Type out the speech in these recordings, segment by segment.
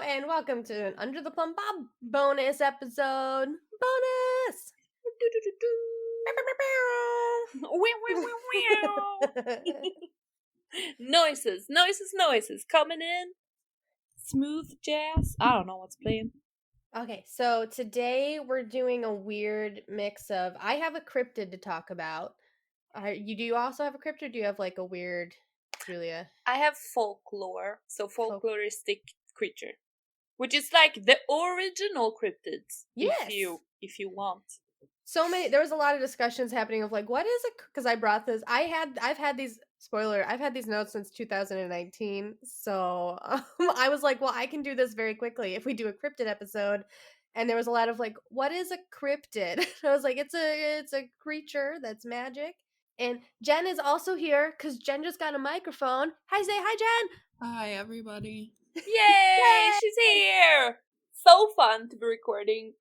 and welcome to an Under the Plum Bob bonus episode. Bonus! Noises coming in. Smooth jazz. I don't know what's playing. Okay, so today we're doing a weird mix of. I have a cryptid to talk about. Do you also have a cryptid? Do you have like a weird, Julia? I have folklore, so Folk- folkloristic creature, which is like the original cryptids. Yes! If you want. So many. There was a lot of discussions happening of like, what is it? Because I brought this. I've had these. Spoiler. I've had these notes since 2019. So I was like, well, I can do this very quickly if we do a cryptid episode. And there was a lot of like, what is a cryptid? I was like, it's a creature that's magic. And Jen is also here because Jen just got a microphone. Hi, say hi, Jen. Hi, everybody. Yay! She's here. So fun to be recording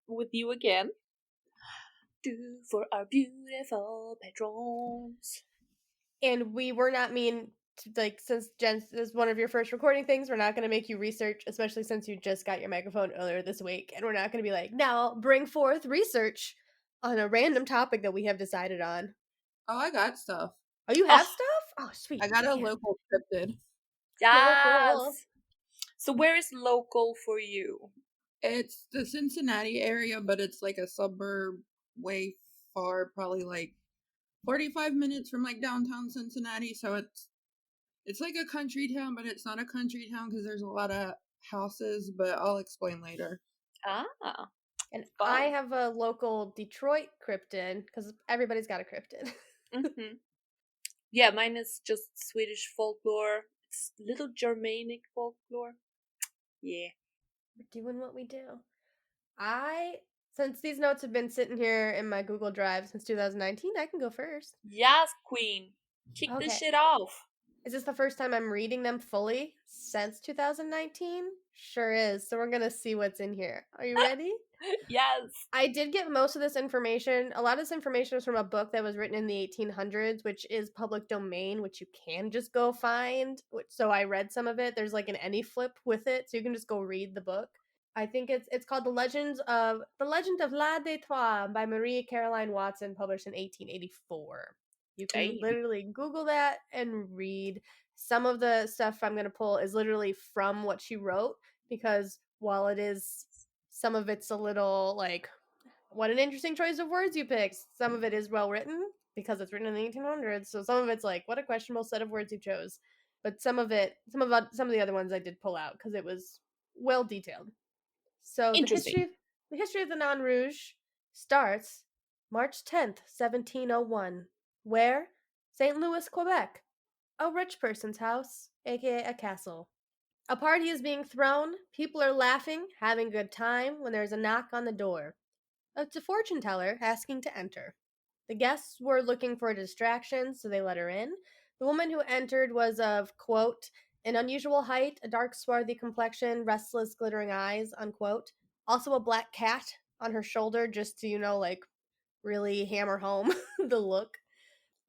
with you again. Do for our beautiful patrons. And we were not mean to, like, since Jen is one of your first recording things, we're not going to make you research, especially since you just got your microphone earlier this week. And we're not going to be like, now bring forth research on a random topic that we have decided on. Oh, I got stuff. Oh, you have stuff? Oh, sweet. I got a Man. local cryptid. Yes. Local. So where is local for you? It's the Cincinnati area, but it's like a suburb way far, probably like 45 minutes from like downtown Cincinnati. So it's like a country town, but it's not a country town because there's a lot of houses, but I'll explain later. Ah. And fun. I have a local Detroit cryptid because everybody's got a cryptid. Mm-hmm. Yeah, mine is just Swedish folklore. It's little Germanic folklore. Yeah. We're doing what we do. Since these notes have been sitting here in my Google Drive since 2019, I can go first. Yes, queen. Kick this shit off. Is this the first time I'm reading them fully since 2019? Sure is. So we're going to see what's in here. Are you ready? Yes. I did get most of this information. A lot of this information was from a book that was written in the 1800s, which is public domain, which you can just go find. So I read some of it. There's like an any flip with it, so you can just go read the book. I think it's called The Legend of La des Trois by Marie Caroline Watson, published in 1884. You can literally Google that and read. Some of the stuff I'm going to pull is literally from what she wrote, because while it is, some of it's a little like, what an interesting choice of words you picked. Some of it is well written because it's written in the 1800s. So some of it's like, what a questionable set of words you chose. But some of the other ones I did pull out because it was well detailed. So the history of the Nain Rouge starts March 10th, 1701. Where? St. Louis, Quebec. A rich person's house, aka a castle. A party is being thrown, people are laughing, having a good time, when there's a knock on the door. It's a fortune teller asking to enter. The guests were looking for a distraction, so they let her in. The woman who entered was of, quote, an unusual height, a dark swarthy complexion, restless glittering eyes, unquote. Also a black cat on her shoulder, just to, like, really hammer home the look.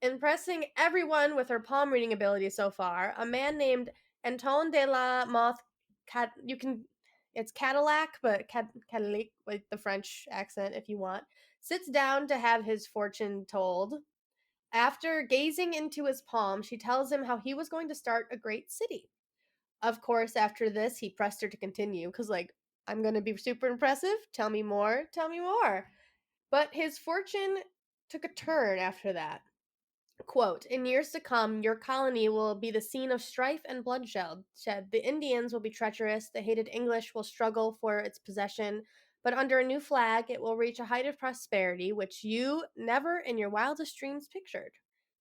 Impressing everyone with her palm reading ability so far, a man named Anton de la Moth, it's Cadillac, but Cadillac, with the French accent if you want, sits down to have his fortune told. After gazing into his palm, she tells him how he was going to start a great city. Of course, after this, he pressed her to continue, because, like, I'm going to be super impressive. Tell me more. Tell me more. But his fortune took a turn after that. Quote, in years to come, your colony will be the scene of strife and bloodshed. The Indians will be treacherous, the hated English will struggle for its possession, but under a new flag, it will reach a height of prosperity which you never in your wildest dreams pictured.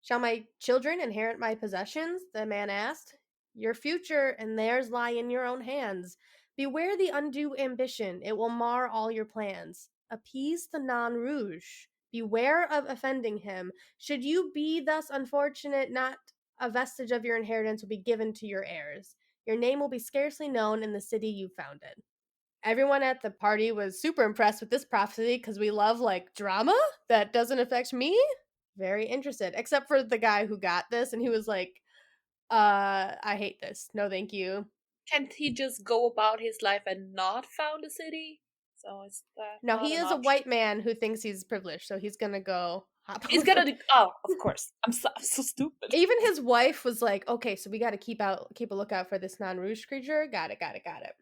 Shall my children inherit my possessions? The man asked. Your future and theirs lie in your own hands. Beware the undue ambition, it will mar all your plans. Appease the Nain Rouge. Beware of offending him. Should you be thus unfortunate, not a vestige of your inheritance will be given to your heirs. Your name will be scarcely known in the city you founded. Everyone at the party was super impressed with this prophecy because we love, like, drama that doesn't affect me. Very interested, except for the guy who got this and he was like, I hate this. No, thank you. can't he just go about his life and not found a city? So is that No, not he an is a option? white man who thinks he's privileged, so he's gonna go hop He's over. gonna do. Oh, of course. I'm so stupid. Even his wife was like, "Okay, so we got to keep a lookout for this non-Rouge creature." Got it, got it, got it.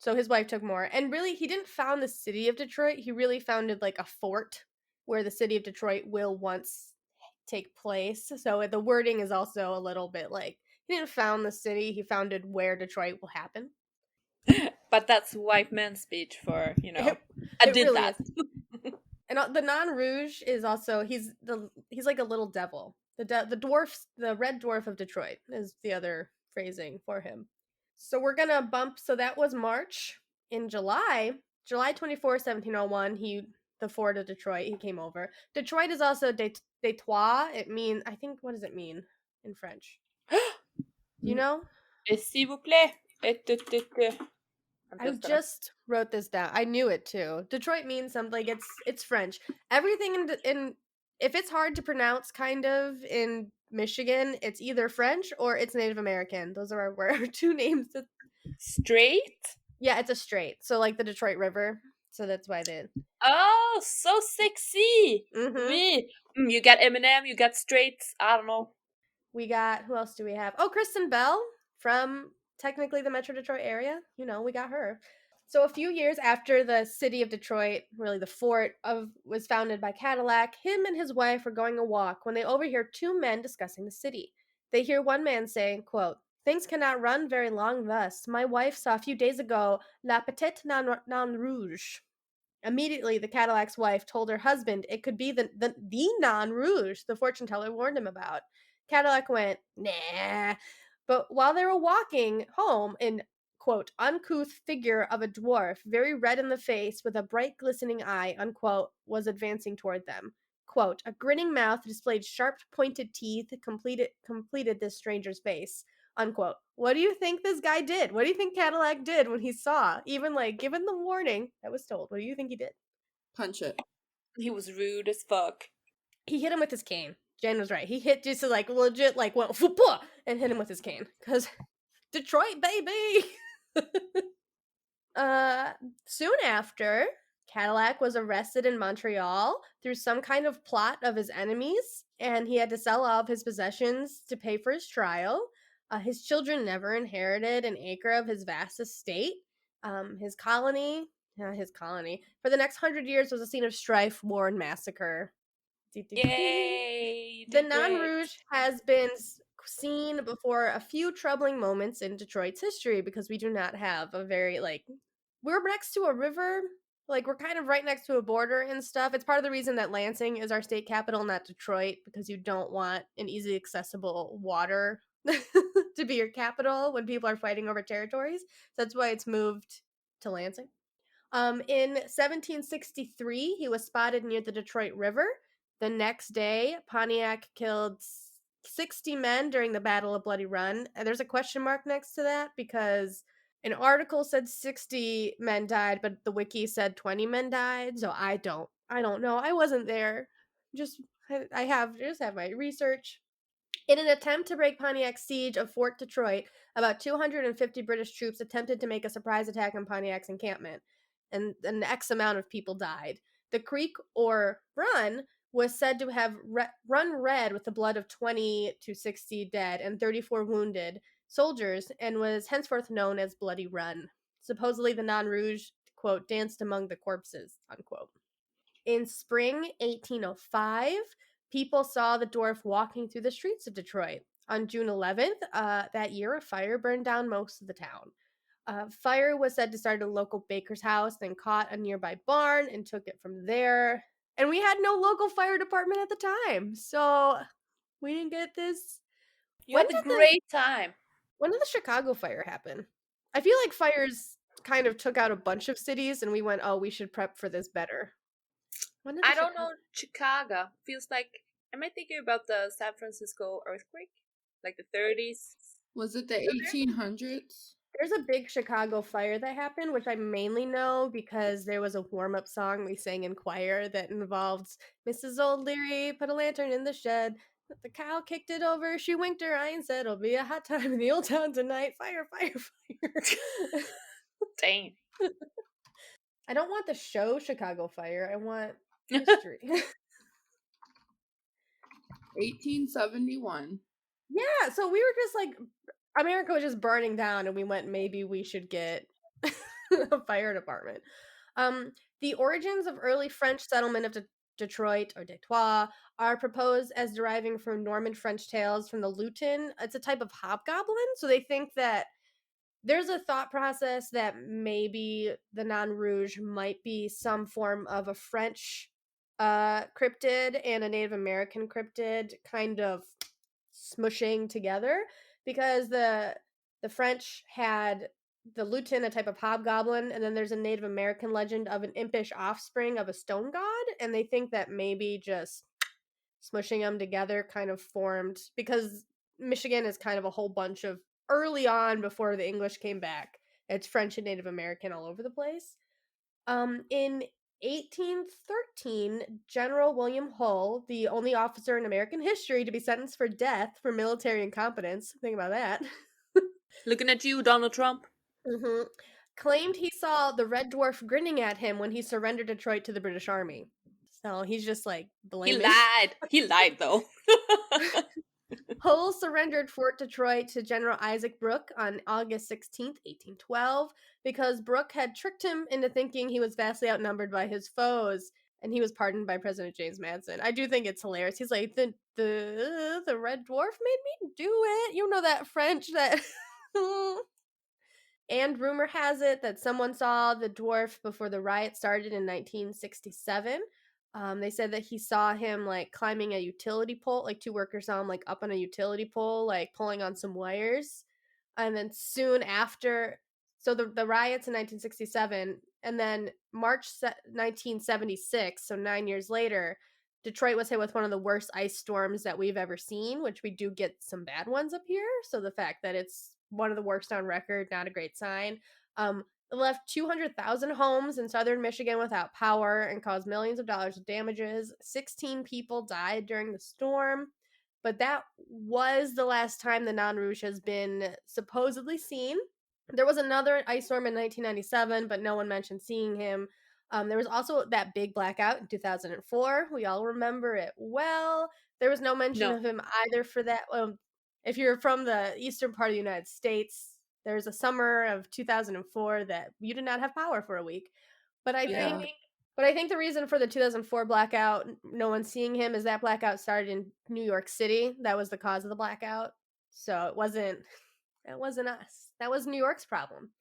So his wife took more, and really, he didn't found the city of Detroit. He really founded like a fort where the city of Detroit will once take place. So the wording is also a little bit like he didn't found the city; he founded where Detroit will happen. But that's white man speech for It, I it did really that. is. And the non Rouge is also he's like a little devil. The dwarf, the red dwarf of Detroit is the other phrasing for him. So we're gonna bump. So that was March. In July 24, 1701, the fort of Detroit. He came over. Detroit is also Detroit. It means, I think, what does it mean in French? Do you know? Et s'il vous plaît. I'm I just gonna. just wrote this down. I knew it too. Detroit means something like it's French. Everything in if it's hard to pronounce kind of in Michigan, it's either French or it's Native American. Those are our two names. Straight? Yeah, it's a strait. So like the Detroit River. So that's why they. Oh, so sexy. Mhm. Oui. You got Eminem, you got straight. I don't know. We got, who else do we have? Oh, Kristen Bell from technically the Metro Detroit area. We got her. So a few years after the city of Detroit, really the fort of was founded by Cadillac, him and his wife are going a walk when they overhear two men discussing the city. They hear one man saying, quote, "Things cannot run very long thus. My wife saw a few days ago La Petite Non Rouge." Immediately, the Cadillac's wife told her husband it could be the non rouge the fortune teller warned him about. Cadillac went, "Nah." But while they were walking home, an quote, uncouth figure of a dwarf, very red in the face, with a bright glistening eye, unquote, was advancing toward them. Quote, a grinning mouth displayed sharp pointed teeth, completed this stranger's face. Unquote. What do you think this guy did? What do you think Cadillac did when he saw, even like given the warning that was told? What do you think he did? Punch it. He was rude as fuck. He hit him with his cane. Jen was right. He hit just like legit, like went fupa and hit him with his cane because Detroit, baby. uh, Soon after, Cadillac was arrested in Montreal through some kind of plot of his enemies, and he had to sell all of his possessions to pay for his trial. His children never inherited an acre of his vast estate. His colony, for the next 100 years was a scene of strife, war, and massacre. Yay, you The did Non great. Rouge has been seen before a few troubling moments in Detroit's history because we do not have a very, like, we're next to a river. Like, we're kind of right next to a border and stuff. It's part of the reason that Lansing is our state capital, not Detroit, because you don't want an easily accessible water to be your capital when people are fighting over territories. So that's why it's moved to Lansing. In 1763, he was spotted near the Detroit River. The next day, Pontiac killed 60 men during the Battle of Bloody Run. And there's a question mark next to that because an article said 60 men died, but the wiki said 20 men died. So I don't know. I wasn't there. Just just have my research. In an attempt to break Pontiac's siege of Fort Detroit, about 250 British troops attempted to make a surprise attack on Pontiac's encampment, and an X amount of people died. The creek, or run, was said to have run red with the blood of 20 to 60 dead and 34 wounded soldiers, and was henceforth known as Bloody Run. Supposedly, the Non Rouge, quote, danced among the corpses, unquote. In spring 1805, people saw the dwarf walking through the streets of Detroit. On June 11th, that year, a fire burned down most of the town. Fire was said to start at a local baker's house, then caught a nearby barn and took it from there. And we had no local fire department at the time, so we didn't get this. You When had a did the great time. when did the Chicago fire happen? I feel like fires kind of took out a bunch of cities, and we went, "Oh, we should prep for this better." When did the I don't Chicago? know Chicago. Feels like am I thinking about the San Francisco earthquake? Like the 30s? Was it the You were there? 1800s? There's a big Chicago fire that happened, which I mainly know because there was a warm up song we sang in choir that involved Mrs. O'Leary, put a lantern in the shed. The cow kicked it over. She winked her eye and said, "It'll be a hot time in the old town tonight. Fire, fire, fire." Dang. I don't want the show Chicago Fire. I want history. 1871. Yeah, so we were just like, America was just burning down, and we went, maybe we should get a fire department. The origins of early French settlement of Detroit or Detroit are proposed as deriving from Norman French tales from the Luton. It's a type of hobgoblin, so they think that there's a thought process that maybe the Nain Rouge might be some form of a French cryptid and a Native American cryptid kind of smushing together, because the French had the Luton, a type of hobgoblin, and then there's a Native American legend of an impish offspring of a stone god, and they think that maybe just smushing them together kind of formed, because Michigan is kind of a whole bunch of early on before the English came back. It's French and Native American all over the place. In 1813, General William Hull, the only officer in American history to be sentenced for death for military incompetence, think about that, Looking at you, Donald Trump. hmm claimed he saw the Red Dwarf grinning at him when he surrendered Detroit to the British Army. So he's just like He blaming. lied. He lied, though. Hull surrendered Fort Detroit to General Isaac Brooke on August 16th, 1812, because Brooke had tricked him into thinking he was vastly outnumbered by his foes, and he was pardoned by President James Madison. I do think it's hilarious. He's like, the Red Dwarf made me do it. You know that French that. And rumor has it that someone saw the dwarf before the riot started in 1967. They said that he saw him like climbing a utility pole, like two workers saw him like up on a utility pole, like pulling on some wires. And then soon after, so the riots in 1967, and then March 1976, so 9 years later, Detroit was hit with one of the worst ice storms that we've ever seen, which we do get some bad ones up here. So the fact that it's one of the worst on record, not a great sign. It left 200,000 homes in southern Michigan without power and caused millions of dollars of damages. 16 people died during the storm. But that was the last time the Nain Rouge has been supposedly seen. There was another ice storm in 1997, but no one mentioned seeing him. There was also that big blackout in 2004. We all remember it well. There was no mention No. of him either for that. If you're from the eastern part of the United States, there's a summer of 2004 that you did not have power for a week. But I Yeah. think the reason for the 2004 blackout, no one's seeing him, is that blackout started in New York City. That was the cause of the blackout. So it wasn't us. That was New York's problem.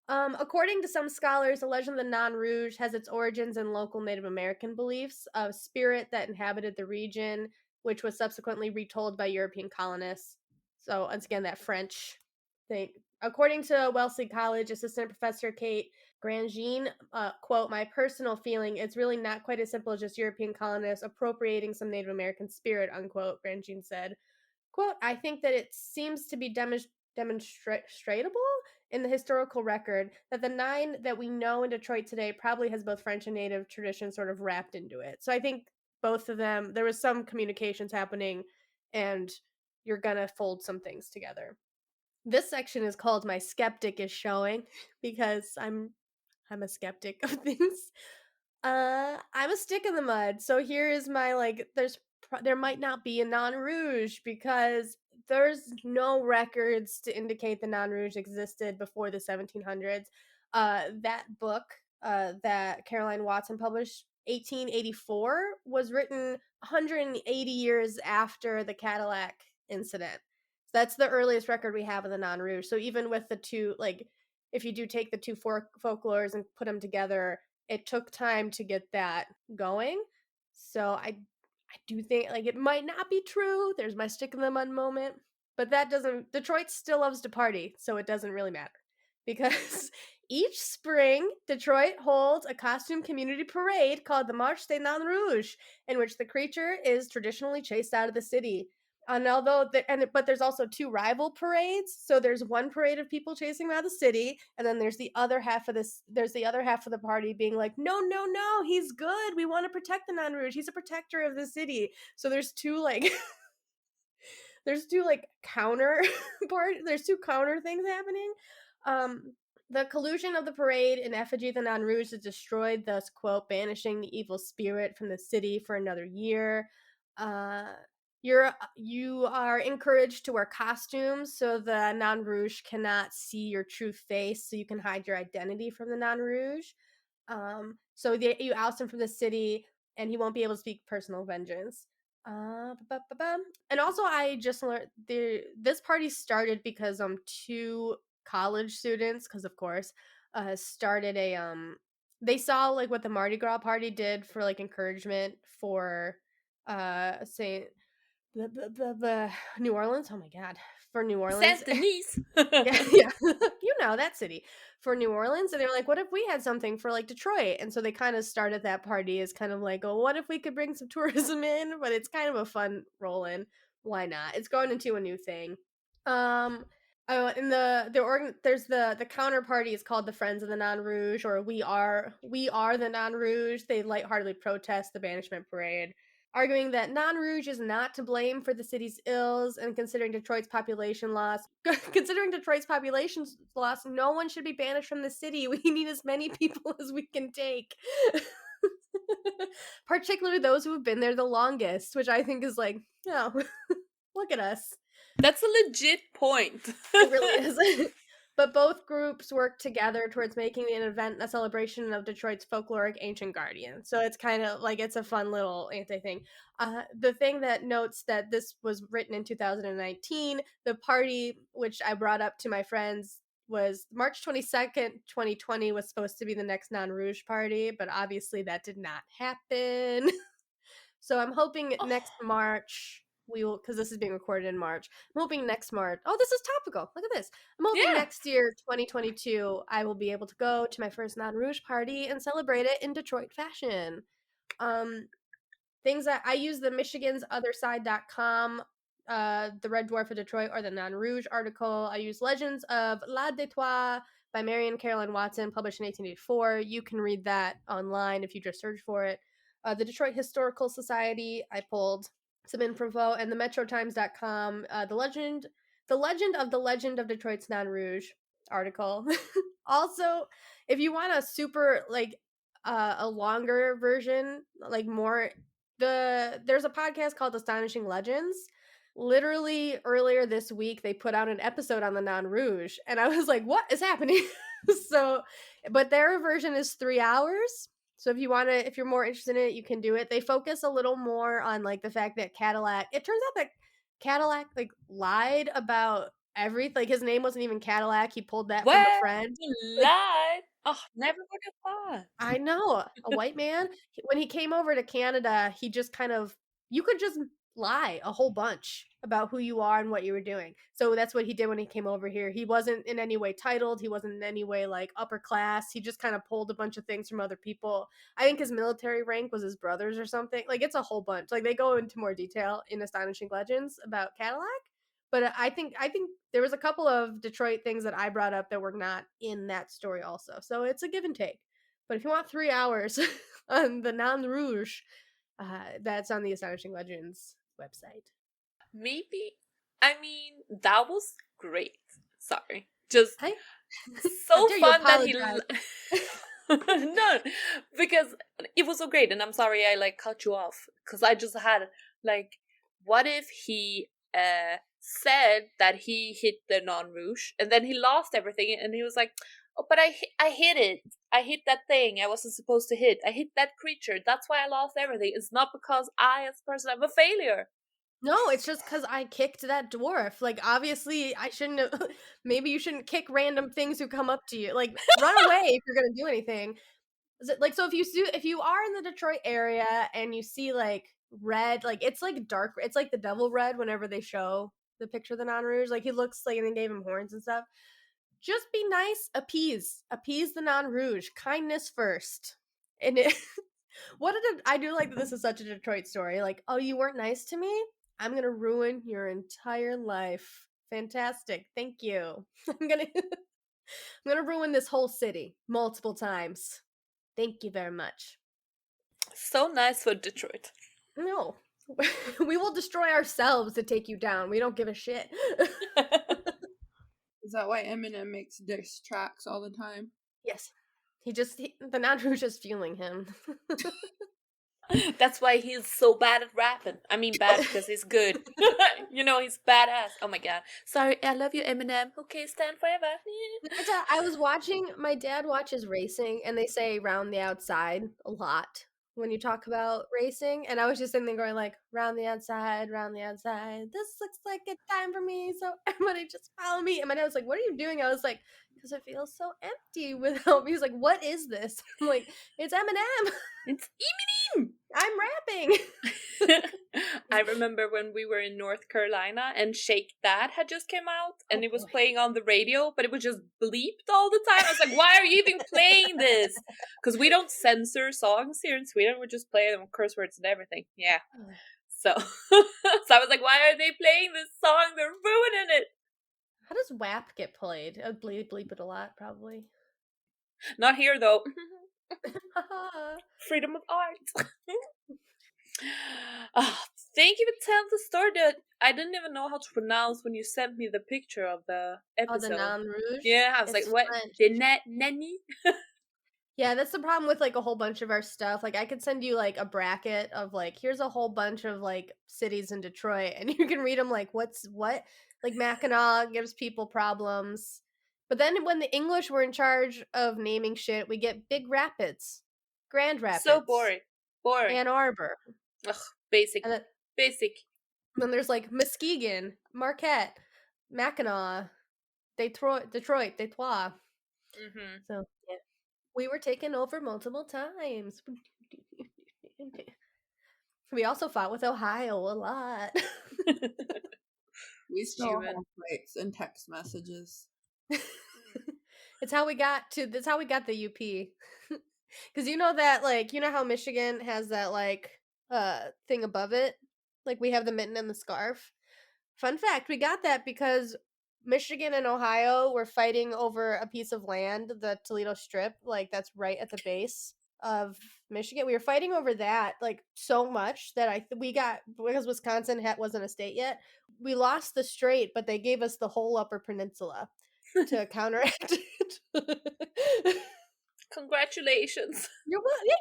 According to some scholars, the legend of the Nain Rouge has its origins in local Native American beliefs of spirit that inhabited the region, which was subsequently retold by European colonists. So once again, that French thing. According to Wellesley College assistant professor Kate Grandjean, quote, "My personal feeling, it's really not quite as simple as just European colonists appropriating some Native American spirit," unquote, Grandjean said. Quote, "I think that it seems to be demonstratable in the historical record that the Nain that we know in Detroit today probably has both French and Native tradition sort of wrapped into it." So I think both of them, there was some communications happening, and you're gonna fold some things together. This section is called "My Skeptic is Showing," because I'm a skeptic of things. I'm a stick in the mud. So here is my there might not be a Nain Rouge because there's no records to indicate the Nain Rouge existed before the 1700s. That book that Caroline Watson published, 1884, was written 180 years after the Cadillac incident. That's the earliest record we have of the Nain Rouge. So even with the two, like, if you do take the two folklores and put them together, it took time to get that going. So I do think like it might not be true. There's my stick in the mud moment, but that doesn't. Detroit still loves to party, so it doesn't really matter because each spring Detroit holds a costume community parade called the Marche des Nains Rouges, in which the creature is traditionally chased out of the city. And but there's also two rival parades. So there's one parade of people chasing around the city, and then there's the other half of this. There's the other half of the party being like, no, no, no, he's good. We want to protect the Nain Rouge. He's a protector of the city. So there's two like there's two like counter there's two counter things happening. Um the collusion of the parade in effigy of the Non Rouge is destroyed, thus quote banishing the evil spirit from the city for another year. Uh you are encouraged to wear costumes so the Non Rouge cannot see your true face, so you can hide your identity from the Non Rouge. You oust him from the city, and he won't be able to speak personal vengeance. And also, I just learned this party started because two college students, because of course, started a They saw like what the Mardi Gras party did for like encouragement for Saint the New Orleans. Oh my god, for New Orleans. Saint Denis. Yeah, yeah. You know, that city. For New Orleans, and they were like, "What if we had something for, like, Detroit?" And so they kinda started that party as kind of like, "Oh, what if we could bring some tourism in?" But it's kind of a fun roll-in. Why not? It's going into a new thing. Um, and there's the counterparty is called the Friends of the Non Rouge, or we are the Non Rouge. They lightheartedly protest the banishment parade, arguing that Non Rouge is not to blame for the city's ills, and considering Detroit's population loss, no one should be banished from the city. We need as many people as we can take. Particularly those who have been there the longest, which I think is like, oh, look at us. That's a legit point. It really is. But both groups work together towards making an event a celebration of Detroit's folkloric ancient guardian. So it's kind of like it's a fun little anti thing. The thing that notes that this was written in 2019, the party, which I brought up to my friends, was March 22nd, 2020 was supposed to be the next Non Rouge party, but obviously that did not happen. So I'm hoping next March we will, because this is being recorded in March. I'm hoping next March. Oh, this is topical. Look at this. I'm hoping Yeah. next year, 2022, I will be able to go to my first Non Rouge party and celebrate it in Detroit fashion. Things that I use the michigansotherside.com, the Red Dwarf of Detroit, or the Non Rouge article. I use Legends of La Détoile by Marion Caroline Watson, published in 1884. You can read that online if you just search for it. The Detroit Historical Society, I pulled some info, and the metrotimes.com, the legend of Detroit's Non Rouge article. Also, if you want a super like a longer version, like more there's a podcast called Astonishing Legends. Literally earlier this week they put out an episode on the Non Rouge, and I was like, what is happening? So, but their version is 3 hours. So if you're more interested in it, you can do it. They focus a little more on like the fact that it turns out that Cadillac like lied about everything. Like his name wasn't even Cadillac. He pulled that from a What? friend. You Like, lied. Oh, never would have thought. I know, a white man. When he came over to Canada, he just kind of you could just lie a whole bunch about who you are and what you were doing. So that's what he did when he came over here. He wasn't in any way titled. He wasn't in any way like upper class. He just kind of pulled a bunch of things from other people. I think his military rank was his brother's or something. Like it's a whole bunch. Like they go into more detail in Astonishing Legends about Cadillac. But I think there was a couple of Detroit things that I brought up that were not in that story also. So it's a give and take. But if you want 3 hours on the Non Rouge, that's on the Astonishing Legends website. Maybe. I mean, that was great. Sorry. Just Hey, how so dare you fun that he. apologize? No, because it was so great, and I'm sorry I like cut you off because I just had like, what if he said that he hit the Non Rouge and then he lost everything, and he was like, "Oh, but I hit it. I hit that thing I wasn't supposed to hit. I hit that creature. That's why I lost everything. It's not because I, as a person, I'm a failure." No, it's just because I kicked that dwarf. Like, obviously, I shouldn't have. Maybe you shouldn't kick random things who come up to you. Like, run away if you're gonna do anything. Like, so if you are in the Detroit area and you see like red, like it's like dark, it's like the devil red whenever they show the picture of the Non Rouge. Like he looks like, and they gave him horns and stuff. Just be nice, appease the Non Rouge. Kindness first. And it, I do like that this is such a Detroit story. Like, oh, you weren't nice to me? I'm gonna ruin your entire life. Fantastic. Thank you. I'm gonna ruin this whole city multiple times. Thank you very much. So nice for Detroit. No, We will destroy ourselves to take you down. We don't give a shit. Is that why Eminem makes diss tracks all the time? Yes. The Nandru's just fueling him. That's why he's so bad at rapping. I mean, bad because he's good. He's badass. Oh my god. Sorry, I love you, Eminem. Okay, stand forever. I was watching, my dad watches racing, and they say round the outside a lot when you talk about racing. And I was just sitting there going like, round the outside, this looks like a time for me, so everybody just follow me. And my dad was like, what are you doing? I was like, because it feels so empty without me. He's like, what is this? I'm like, it's Eminem. It's Eminem. I'm rapping. I remember when we were in North Carolina and Shake That had just come out and it was boy. playing on the radio, but it was just bleeped all the time. I was like, why are you even playing this? Because we don't censor songs here in Sweden. We're just playing them with curse words and everything. Yeah. So, so I was like, why are they playing this song? They're ruining it. How does WAP get played? I'd bleep it a lot, probably. Not here, though. Freedom of art. Thank you for telling the story that I didn't even know how to pronounce when you sent me the picture of the episode. Oh, the Nain Rouge? Yeah, I was It's like, what? French. The nanny? Yeah, that's the problem with like a whole bunch of our stuff. Like I could send you like a bracket of like, here's a whole bunch of like cities in Detroit, and you can read them like, what's what? Like Mackinac gives people problems. But then when the English were in charge of naming shit, we get Big Rapids, Grand Rapids. So boring. Ann Arbor. Ugh, basic. And Basic. then there's like Muskegon, Marquette, Mackinac, Detroit. Mm-hmm. So yeah, we were taken over multiple times. We also fought with Ohio a lot. We still have fights and text messages. That's how we got the UP. Because you know that, like, you know how Michigan has that, like, thing above it? Like, we have the mitten and the scarf. Fun fact, we got that because Michigan and Ohio were fighting over a piece of land, the Toledo Strip, like, that's right at the base of Michigan. We were fighting over that, like, so much that we got, because Wisconsin wasn't a state yet, we lost the strait, but they gave us the whole Upper Peninsula to counteract it. Congratulations.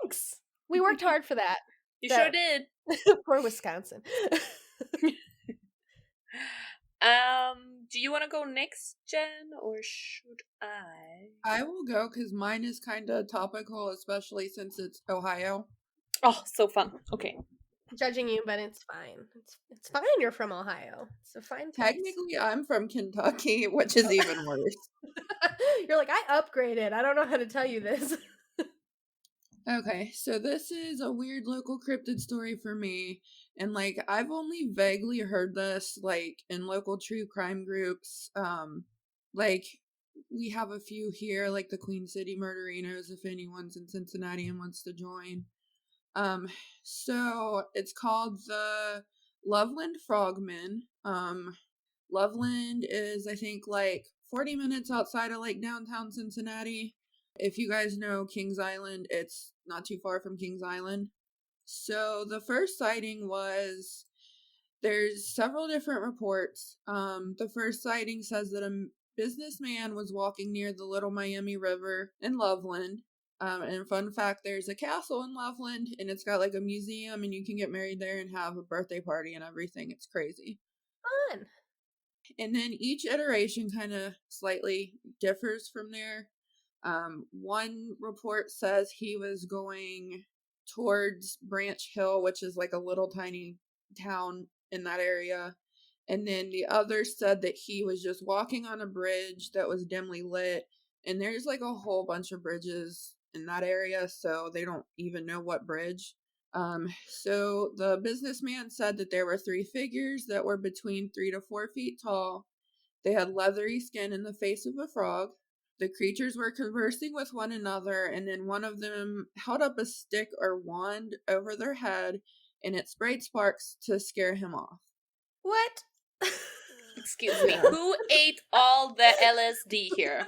Thanks. We worked hard for that. You sure did. Poor Wisconsin. Do you want to go next, Jen, or should I? I will go because mine is kind of topical, especially since it's Ohio. Oh, so fun. Okay. Judging you, but it's fine. It's fine. You're from Ohio. It's a fine place. Technically, I'm from Kentucky, which is even worse. You're like, I upgraded. I don't know how to tell you this. Okay, so this is a weird local cryptid story for me. And like I've only vaguely heard this like in local true crime groups. Like we have a few here, like the Queen City Murderinos, if anyone's in Cincinnati and wants to join. So it's called the Loveland Frogmen. Loveland is I think like 40 minutes outside of like downtown Cincinnati. If you guys know Kings Island, it's not too far from Kings Island. So the first sighting was, there's several different reports. The first sighting says that a businessman was walking near the Little Miami River in Loveland. And fun fact, there's a castle in Loveland, and it's got like a museum, and you can get married there and have a birthday party and everything. It's crazy. Fun. And then each iteration kind of slightly differs from there. One report says he was going towards Branch Hill, which is like a little tiny town in that area. And then the other said that he was just walking on a bridge that was dimly lit. And there's like a whole bunch of bridges in that area, so they don't even know what bridge. So the businessman said that there were 3 figures that were between 3 to 4 feet tall. They had leathery skin in the face of a frog. The creatures were conversing with one another, and then one of them held up a stick or wand over their head, and it sprayed sparks to scare him off. What? Excuse me. Who ate all the LSD here?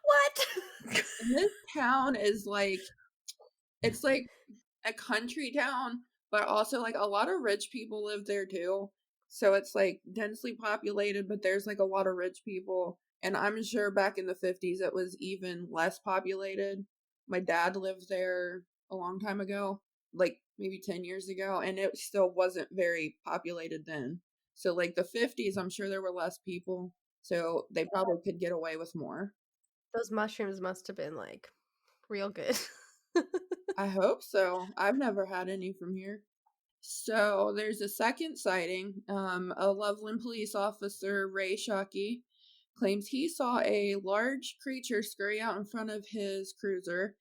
What? And this town is like, it's like a country town, but also like a lot of rich people live there too. So it's like densely populated, but there's like a lot of rich people. And I'm sure back in the 50s it was even less populated. My dad lived there a long time ago, like maybe 10 years ago, and it still wasn't very populated then. So like the 50s, I'm sure there were less people. So they probably could get away with more. Those mushrooms must have been like real good. I hope so. I've never had any from here. So there's a second sighting. A Loveland police officer, Ray Shockey, claims he saw a large creature scurry out in front of his cruiser,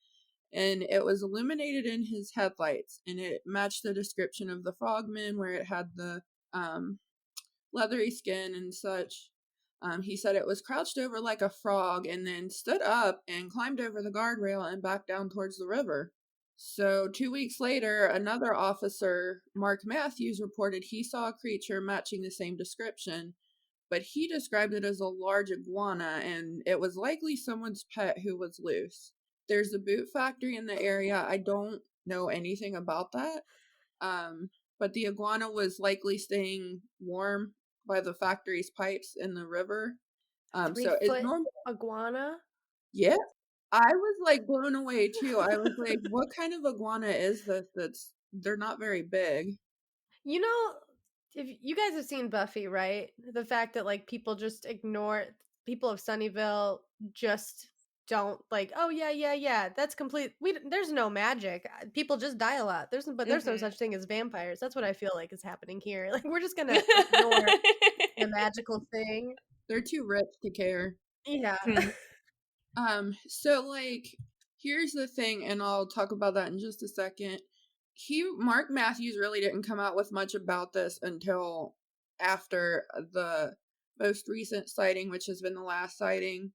and it was illuminated in his headlights, and it matched the description of the frogman where it had the leathery skin and such. He said it was crouched over like a frog and then stood up and climbed over the guardrail and back down towards the river. So 2 weeks later, another officer, Mark Matthews, reported he saw a creature matching the same description, but he described it as a large iguana, and it was likely someone's pet who was loose. There's a boot factory in the area. I don't know anything about that. But the iguana was likely staying warm by the factory's pipes in the river. Three So it's foot normal. iguana. Yeah, I was like blown away too. I was like, what kind of iguana is this? They're not very big. You know, if you guys have seen Buffy, right? The fact that like people just ignore people of Sunnyvale just don't like, oh yeah, yeah, yeah, that's complete. There's no magic. People just die a lot. There's no such thing as vampires. That's what I feel like is happening here. Like we're just gonna ignore the magical thing. They're too rich to care. Yeah. So like here's the thing, and I'll talk about that in just a second. Mark Matthews really didn't come out with much about this until after the most recent sighting, which has been the last sighting.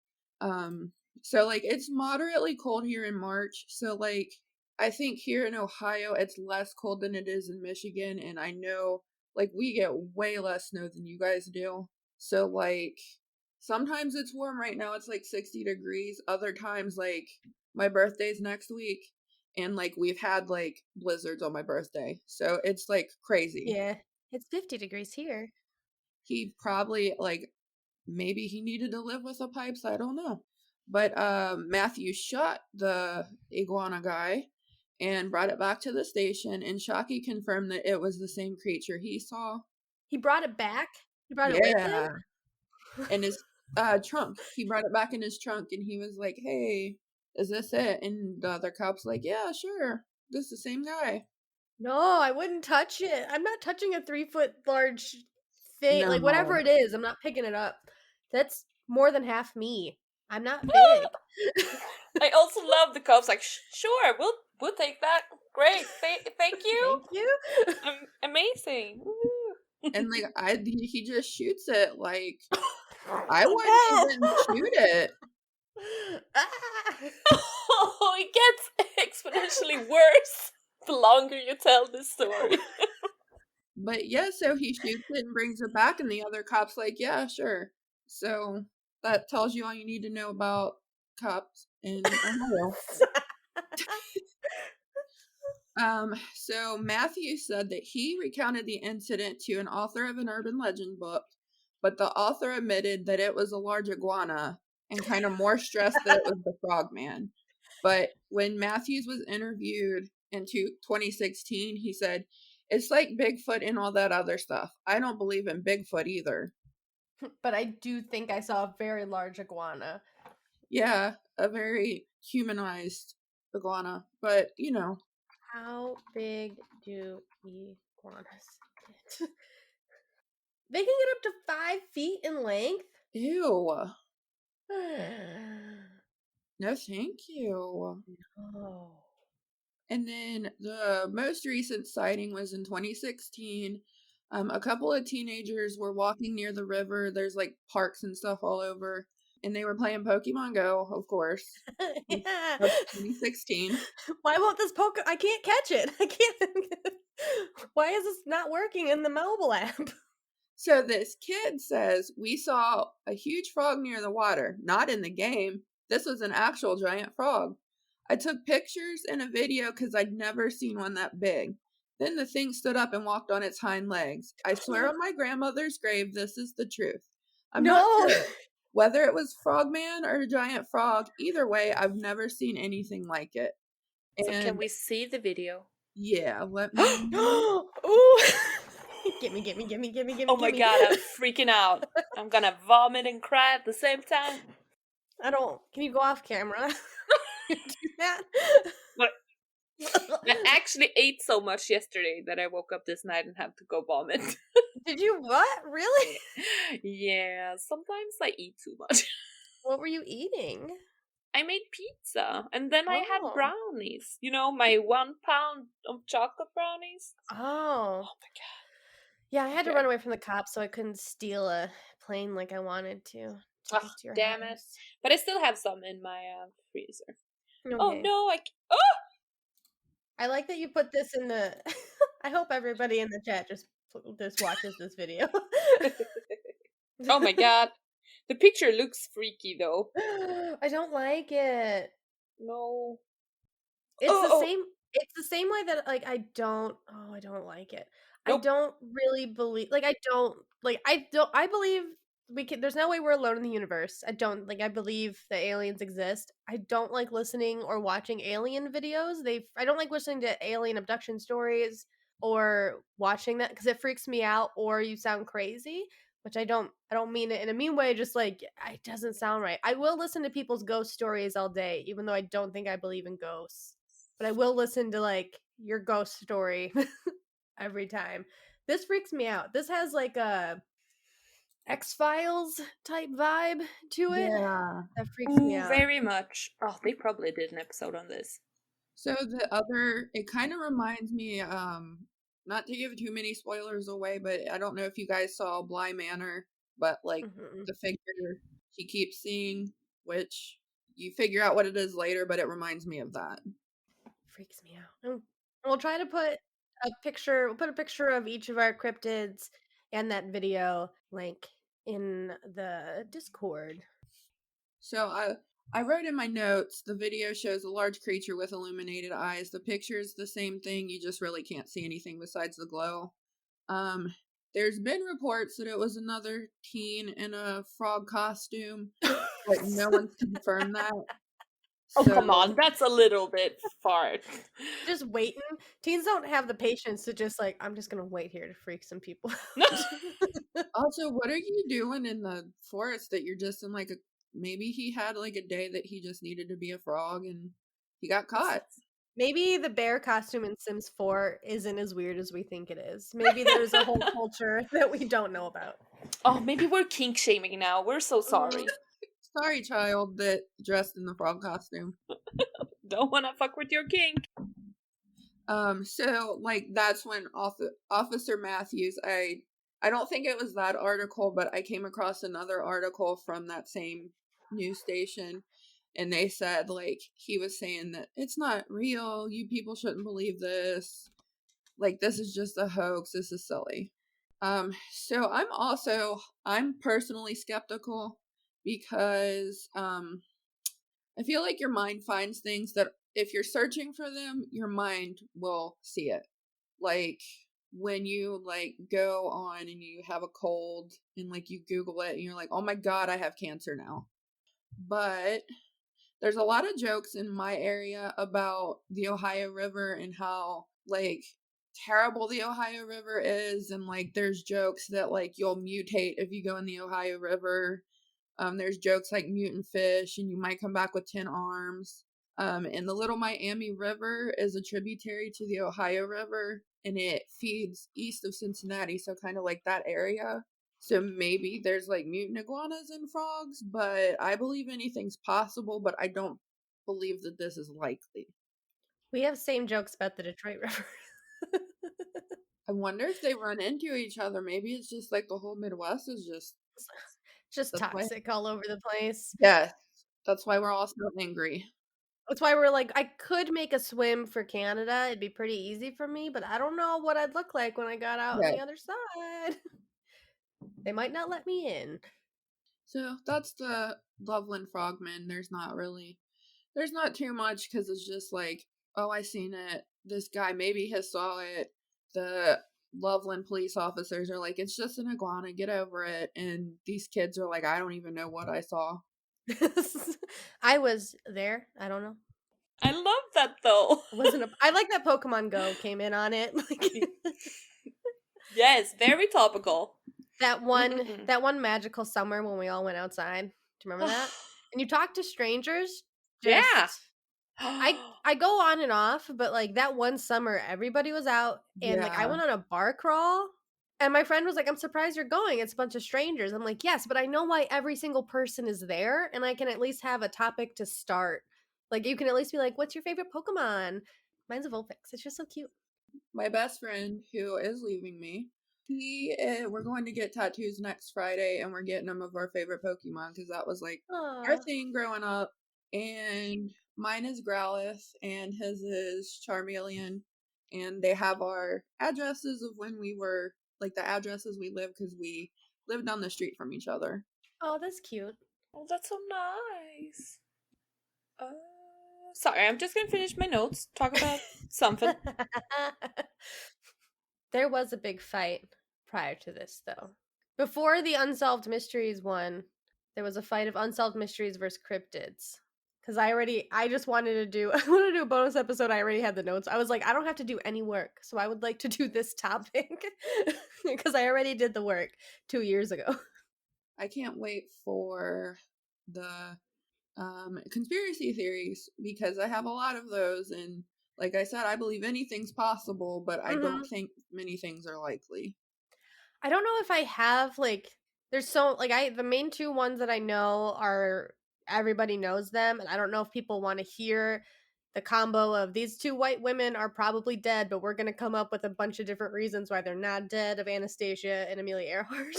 So like it's moderately cold here in March. So like I think here in Ohio it's less cold than it is in Michigan, and I know like we get way less snow than you guys do. So like sometimes it's warm. Right now it's like 60 degrees. Other times like my birthday's next week, and like we've had like blizzards on my birthday. So it's like crazy. Yeah. It's 50 degrees here. He probably like maybe he needed to live with the pipes, I don't know. But Matthew shot the iguana guy and brought it back to the station, and Shockey confirmed that it was the same creature he saw. He brought it back? He brought it with him? In his trunk. He brought it back in his trunk, and he was like, hey, is this it? And the other cop's like, yeah, sure. This is the same guy. No, I wouldn't touch it. I'm not touching a 3-foot large thing. No. Like, whatever it is, I'm not picking it up. That's more than half me. I'm not big. I also love the cops. Like, sure, we'll take that. Great, thank you. Thank you. Amazing. And like he just shoots it. Like I wouldn't even shoot it. Oh, it gets exponentially worse the longer you tell this story. But yeah, so he shoots it and brings it back, and the other cop's like, yeah, sure. So that tells you all you need to know about cops in Ohio. So Matthew said that he recounted the incident to an author of an urban legend book, but the author admitted that it was a large iguana and kind of more stressed that it was the frogman. But when Matthews was interviewed in 2016, he said, it's like Bigfoot and all that other stuff. I don't believe in Bigfoot either. But I do think I saw a very large iguana. Yeah, a very humanized iguana. But, you know. How big do iguanas get? They can get up to 5 feet in length? Ew. No, thank you. No. And then the most recent sighting was in 2016. A couple of teenagers were walking near the river. There's like parks and stuff all over. And they were playing Pokemon Go, of course. Yeah. That's 2016. Why won't this I can't catch it. I can't. Why is this not working in the mobile app? So this kid says, we saw a huge frog near the water, not in the game. This was an actual giant frog. I took pictures and a video because I'd never seen one that big. Then the thing stood up and walked on its hind legs. I swear on my grandmother's grave, this is the truth. I'm not No. sure whether it was Frogman or a giant frog. Either way, I've never seen anything like it. So can And we see the video? yeah, let me. Ooh. Gimme, gimme, gimme, gimme, gimme, Oh my gimme. god, I'm freaking out. I'm gonna vomit and cry at the same time. I don't. Can you go off camera? Do that. But I actually ate so much yesterday that I woke up this night and had to go vomit. Did you what? Really? Yeah, sometimes I eat too much. What were you eating? I made pizza and then I had Oh. brownies. You know, my 1 pound of chocolate brownies. Oh. Oh my god. Yeah, I had to Okay. run away from the cops, so I couldn't steal a plane like I wanted to Oh, get to your damn it. house. But I still have some in my freezer. Oh Okay. no, I like that you put this in the. I hope everybody in the chat just watches this video. Oh my god. The picture looks freaky though. I don't like it. No. It's the Oh, same. It's the same way that like I don't. Oh, I don't like it. I nope. don't really believe. Like I don't like. I don't. I believe we can. There's no way we're alone in the universe. I don't like. I believe that aliens exist. I don't like listening or watching alien videos. I don't like listening to alien abduction stories or watching that because it freaks me out. Or you sound crazy, which I don't. I don't mean it in a mean way. Just like it doesn't sound right. I will listen to people's ghost stories all day, even though I don't think I believe in ghosts. But I will listen to like your ghost story every time. This freaks me out. This has like a X-Files type vibe to it. Yeah. That freaks me Ooh, out. very much. Oh, they probably did an episode on this. So it kind of reminds me, not to give too many spoilers away, but I don't know if you guys saw Bly Manor, but like Mhm. the figure he keeps seeing, which you figure out what it is later, but it reminds me of that. Freaks me out. And we'll try to put a picture. We'll put a picture of each of our cryptids and that video link in the Discord. So I wrote in my notes, the video shows a large creature with illuminated eyes. The picture is the same thing, you just really can't see anything besides the glow. There's been reports that it was another teen in a frog costume, but no one's confirmed that. Oh, So, come on. That's a little bit far. Just waiting. Teens don't have the patience to just like, I'm just gonna wait here to freak some people out. also, what are you doing in the forest that you're just in like a, maybe he had like a day that he just needed to be a frog and he got caught. Maybe the bear costume in Sims 4 isn't as weird as we think it is. Maybe there's a whole culture that we don't know about. Oh, maybe we're kink shaming now. We're so sorry. Sorry, child that dressed in the frog costume. Don't wanna fuck with your kink. So like that's when Officer Matthews, I don't think it was that article, but I came across another article from that same news station, and they said like he was saying that it's not real. You people shouldn't believe this. Like this is just a hoax. This is silly. So I'm personally skeptical because I feel like your mind finds things that if you're searching for them, your mind will see it. Like when you like go on and you have a cold and like you Google it and you're like, oh my God, I have cancer now. But there's a lot of jokes in my area about the Ohio River and how like terrible the Ohio River is. And like there's jokes that like you'll mutate if you go in the Ohio River. There's jokes like mutant fish, and you might come back with 10 arms. And the Little Miami River is a tributary to the Ohio River, and it feeds east of Cincinnati, so kind of like that area. So maybe there's like mutant iguanas and frogs, but I believe anything's possible, but I don't believe that this is likely. We have same jokes about the Detroit River. I wonder if they run into each other. Maybe it's just like the whole Midwest is Just that's why. toxic all over the place. Yeah, that's why we're all so angry. That's why we're like, I could make a swim for Canada. It'd be pretty easy for me, but I don't know what I'd look like when I got out on Yeah. the other side. They might not let me in. So that's the Loveland Frogman. There's not too much because it's just like, oh, I seen it. This guy maybe has saw it. the Loveland police officers are like, it's just an iguana, get over it. And these kids are like, I don't even know what I saw. I was there. I don't know. I love that though. I like that Pokemon Go came in on it. Yes, very topical. that one magical summer when we all went outside. Do you remember that? And you talk to strangers. Yeah. I go on and off, but like that one summer, everybody was out, and like I went on a bar crawl, and my friend was like, "I'm surprised you're going. It's a bunch of strangers." I'm like, "Yes, but I know why every single person is there, and I can at least have a topic to start. Like you can at least be like, "What's your favorite Pokemon?" Mine's a Vulpix. It's just so cute. My best friend, who is leaving me, we're going to get tattoos next Friday, and we're getting them of our favorite Pokemon because that was like our thing growing up. And mine is Growlithe, and his is Charmeleon, and they have our addresses of when we were like the addresses we live because we live down the street from each other. Oh, that's cute. Oh, that's so nice. Sorry, I'm just gonna finish my notes. Talk about something. There was a big fight prior to this, though. Before the Unsolved Mysteries one, there was a fight of Unsolved Mysteries versus Cryptids. Because I just wanted to do a bonus episode. I already had the notes. I was like, I don't have to do any work, so I would like to do this topic because I already did the work 2 years ago. I can't wait for the conspiracy theories because I have a lot of those, and like I said, I believe anything's possible, but I don't think many things are likely. I don't know if I have there's the main two ones that I know are everybody knows them, and I don't know if people want to hear the combo of these two white women are probably dead, but we're going to come up with a bunch of different reasons why they're not dead of Anastasia and Amelia Earhart.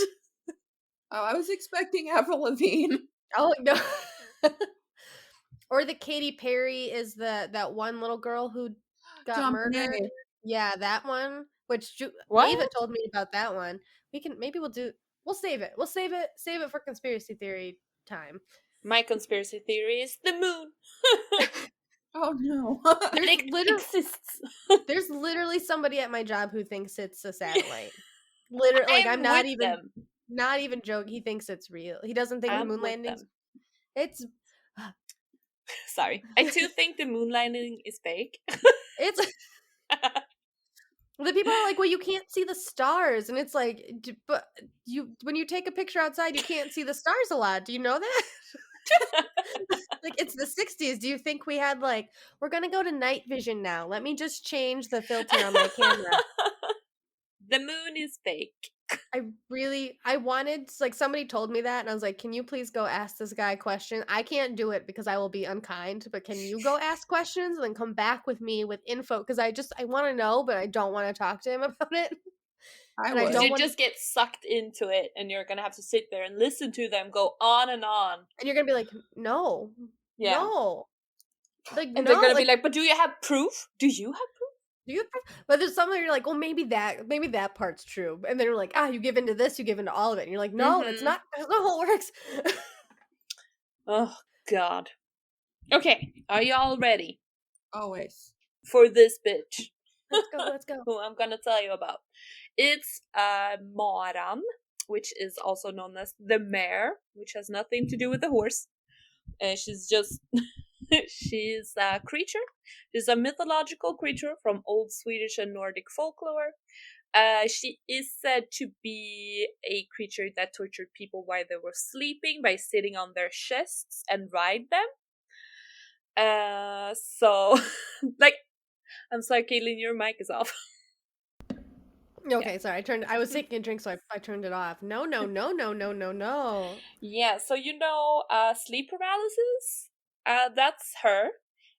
Oh, I was expecting Avril Lavigne. Oh, no. Or the Katy Perry is that one little girl who got murdered. Yeah, that one. Which Ava told me about that one. We'll save it. Save it for conspiracy theory time. My conspiracy theory is the moon. Oh no. There's literally somebody at my job who thinks it's a satellite. Literally, I'm not even joking. He thinks it's real. He doesn't think the moon landing. It's sorry. I too think the moon landing is fake. It's the people are like, well, you can't see the stars, and it's like, but when you take a picture outside, you can't see the stars a lot. Do you know that? Like, it's the 60s. Do you think we had we're gonna go to night vision now? Let me just change the filter on my camera. The moon is fake. I wanted, somebody told me that, and I was like, can you please go ask this guy a question? I can't do it because I will be unkind, but can you go ask questions and then come back with me with info? Because I want to know, but I don't want to talk to him about it. You just get sucked into it, and you're going to have to sit there and listen to them go on. And you're going to be like, no. Yeah. No. And they're going to be like, but do you have proof? Do you have proof? But there's something you're like, well, maybe that part's true, and then you're like, you give into this, you give into all of it, and you're like, no, that's not how it works. Oh God. Okay, are y'all ready? Always. For this bitch. Let's go. Who I'm gonna tell you about. It's Maran, which is also known as the mare, which has nothing to do with the horse. She's just she's a creature. She's a mythological creature from old Swedish and Nordic folklore. She is said to be a creature that tortured people while they were sleeping by sitting on their chests and ride them. So, I'm sorry, Caitlin, your mic is off. Okay, yeah. Sorry, I was taking a drink, so I turned it off. No. Yeah, so sleep paralysis? That's her.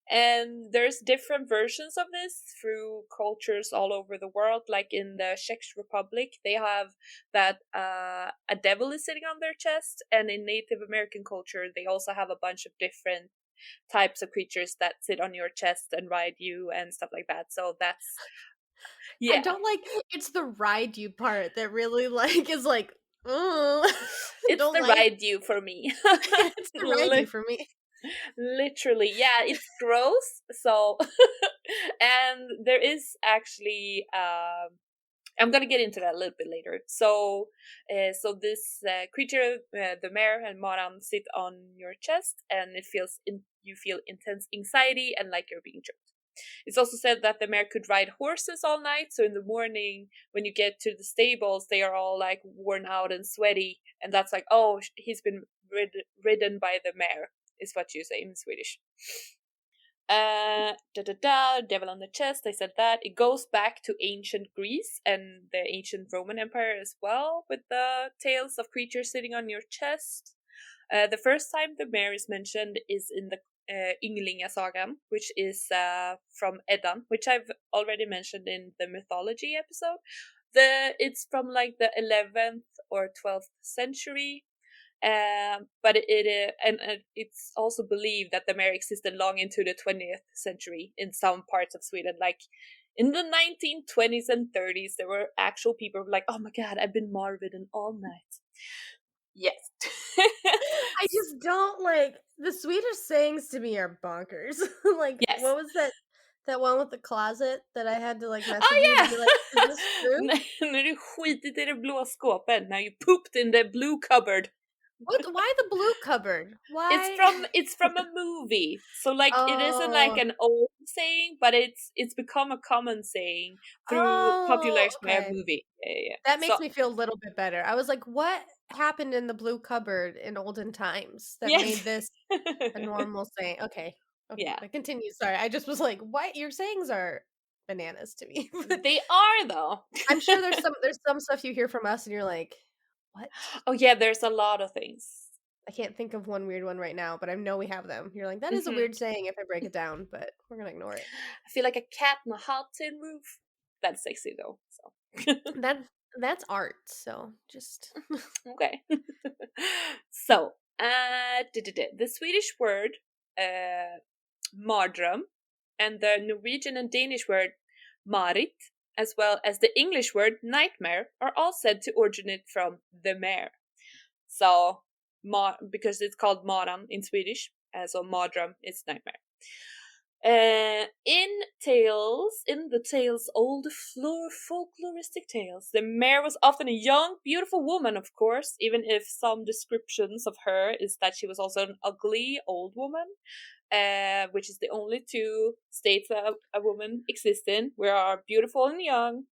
And there's different versions of this through cultures all over the world. Like in the Czech Republic, they have that a devil is sitting on their chest. And in Native American culture, they also have a bunch of different types of creatures that sit on your chest and ride you and stuff like that. So that's... Yeah. I don't it's the ride you part that really is like, it's the ride you for me. It's the ride you for me. Literally, yeah, it's gross. So, and there is actually I'm gonna get into that a little bit later. So, this creature, the mare and Moran, sit on your chest, and you feel intense anxiety and like you're being choked. It's also said that the mare could ride horses all night, so in the morning when you get to the stables, they are all like worn out and sweaty, and that's like, oh, he's been ridden by the mare, is what you say in Swedish. Devil on the chest, I said that. It goes back to ancient Greece and the ancient Roman Empire as well, with the tales of creatures sitting on your chest. The first time the mare is mentioned is in the Ynglingasagan, which is from Eddan, which I've already mentioned in the mythology episode. It's from like the 11th or 12th century. But it's also believed that the mare existed long into the 20th century in some parts of Sweden. Like in the 1920s and 30s, there were actual people who were like, "Oh my god, I've been mare-ridden all night." Yes. I just don't like the Swedish sayings to me are bonkers. Like, Yes. what was that one with the closet that I had to like message Oh you to yeah. be like, is this true? När du skitit i det blå skåpet, now you pooped in the blue cupboard. What? Why the blue cupboard? Why? It's from a movie, so like it isn't like Oh, an old saying, but it's become a common saying through popularized by a okay. movie. Yeah. That So makes me feel a little bit better. I was like, what happened in the blue cupboard in olden times that yes, made this a normal saying? Okay. Okay, yeah, but continue. Sorry. I just was like, what? Your sayings are bananas to me. they are though. I'm sure there's some stuff you hear from us and you're like, what? Oh yeah, there's a lot of things. I can't think of one weird one right now, but I know we have them. You're like, that is a Hmm. weird saying if I break it down, but we're gonna ignore it. I feel like a cat in a hot tin roof. That's sexy though. So That that's art, so just okay. So the Swedish word mardröm and the Norwegian and Danish word marit, as well as the English word nightmare, are all said to originate from the mare. So, because it's called maran in Swedish, so mardröm is nightmare. In the tales, old folkloristic tales, the mare was often a young, beautiful woman, of course, even if some descriptions of her is that she was also an ugly old woman, which is the only two states that a woman exists in, where are beautiful and young,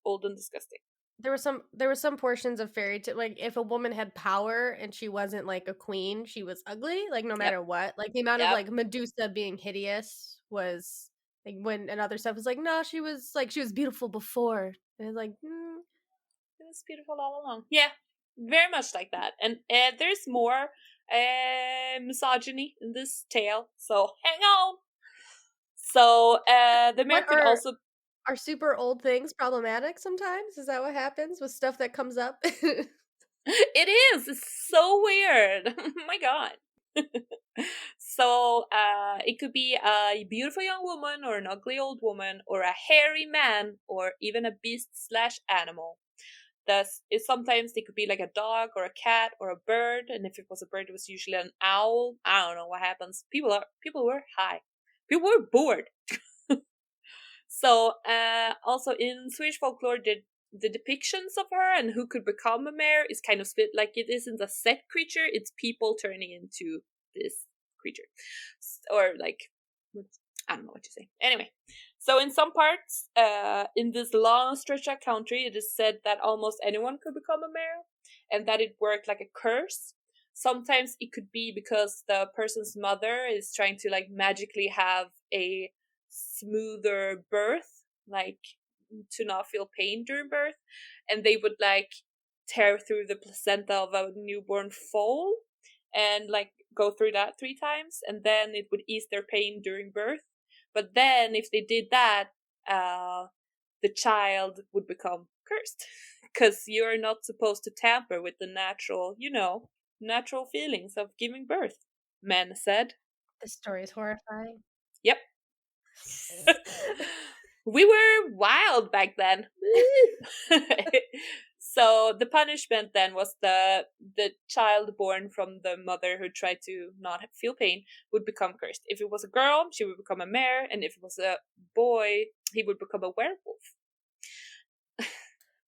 old and disgusting. there were some portions of fairy tale, like if a woman had power and she wasn't like a queen, she was ugly, like no Yep, matter what. Like the amount of yep. like Medusa being hideous was like when and other stuff was like, no, she was beautiful before. And it's like, It was beautiful all along. Yeah, very much like that. And there's more misogyny in this tale, so hang on. So the mare what could also. are super old things problematic sometimes? Is that what happens with stuff that comes up? It is. It's so weird. Oh my god. So it could be a beautiful young woman, or an ugly old woman, or a hairy man, or even a beast/animal. Thus, sometimes they could be like a dog or a cat or a bird, and if it was a bird, it was usually an owl. I don't know what happens. People were high. People were bored. So, also in Swedish folklore, the depictions of her and who could become a mare is kind of split. Like it isn't a set creature; it's people turning into this creature, or like I don't know what to say. Anyway, so in some parts, in this long stretch of country, it is said that almost anyone could become a mare, and that it worked like a curse. Sometimes it could be because the person's mother is trying to like magically have a smoother birth, like to not feel pain during birth, and they would like tear through the placenta of a newborn foal and like go through that 3 times, and then it would ease their pain during birth. But then if they did that, the child would become cursed because you're not supposed to tamper with the natural feelings of giving birth, men said. This story is horrifying. Yep. We were wild back then. So the punishment then was the child born from the mother who tried to not feel pain would become cursed. If it was a girl, she would become a mare, and if it was a boy, he would become a werewolf.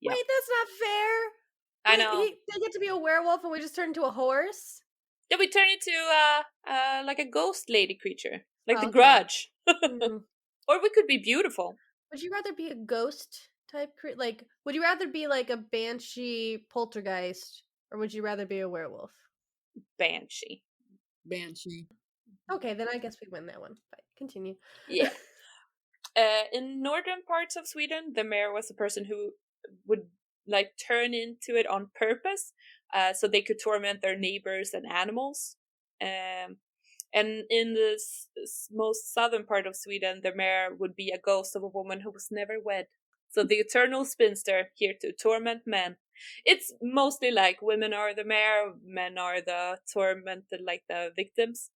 Yep. Wait, that's not fair. I know. They get to be a werewolf and we just turn into a horse? Then we turn into like a ghost lady creature, like Oh, the okay. Grudge, Mm. or we could be beautiful. Would you rather be a ghost type like would you rather be like a banshee poltergeist or would you rather be a werewolf? Banshee. Banshee. Okay, then I guess we win that one. Fine. Continue. Yeah. In northern parts of Sweden, the mayor was a person who would like turn into it on purpose, so they could torment their neighbors and animals. Um, and in the most southern part of Sweden, the mayor would be a ghost of a woman who was never wed. So the eternal spinster, here to torment men. It's mostly like women are the mayor, men are the tormented, like the victims.